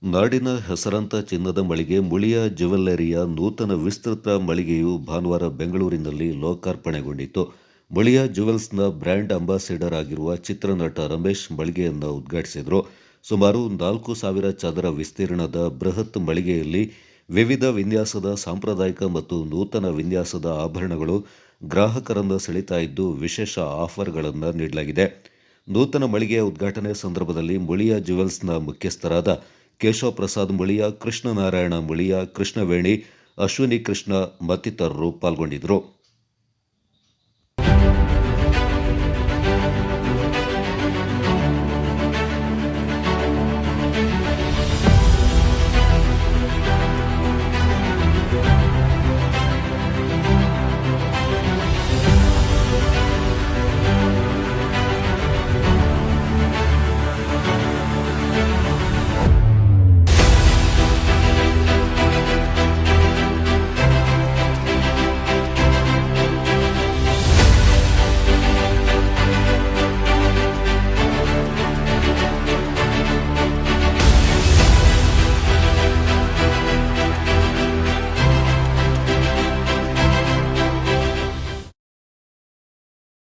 ನಾಡಿನ ಹೆಸರಾಂತ ಚಿನ್ನದ ಮಳಿಗೆ ಮುಳಿಯ ಜ್ಯುವೆಲ್ಲರಿಯ ನೂತನ ವಿಸ್ತೃತ ಮಳಿಗೆಯು ಭಾನುವಾರ ಬೆಂಗಳೂರಿನಲ್ಲಿ ಲೋಕಾರ್ಪಣೆಗೊಂಡಿತು. ಮುಳಿಯ ಜ್ಯುವೆಲ್ಸ್ನ ಬ್ರ್ಯಾಂಡ್ ಅಂಬಾಸಿಡರ್ ಆಗಿರುವ ಚಿತ್ರನಟ ರಮೇಶ್ ಮಳಿಗೆಯನ್ನು ಉದ್ಘಾಟಿಸಿದರು. ಸುಮಾರು 4,000 ಚದರ ವಿಸ್ತೀರ್ಣದ ಬೃಹತ್ ಮಳಿಗೆಯಲ್ಲಿ ವಿವಿಧ ವಿನ್ಯಾಸದ ಸಾಂಪ್ರದಾಯಿಕ ಮತ್ತು ನೂತನ ವಿನ್ಯಾಸದ ಆಭರಣಗಳು ಗ್ರಾಹಕರನ್ನು ಸೆಳೀತಾ ಇದ್ದು, ವಿಶೇಷ ಆಫರ್ಗಳನ್ನು ನೀಡಲಾಗಿದೆ. ನೂತನ ಮಳಿಗೆಯ ಉದ್ಘಾಟನೆ ಸಂದರ್ಭದಲ್ಲಿ ಮುಳಿಯ ಜ್ಯುವೆಲ್ಸ್ನ ಮುಖ್ಯಸ್ಥರಾದ ಕೇಶವ ಪ್ರಸಾದ್ ಮುಳಿಯ, ಕೃಷ್ಣನಾರಾಯಣ ಮುಳಿಯ, ಕೃಷ್ಣವೇಣಿ, ಅಶ್ವಿನಿ ಕೃಷ್ಣ ಮತ್ತಿತರರು ಪಾಲ್ಗೊಂಡಿದ್ದರು.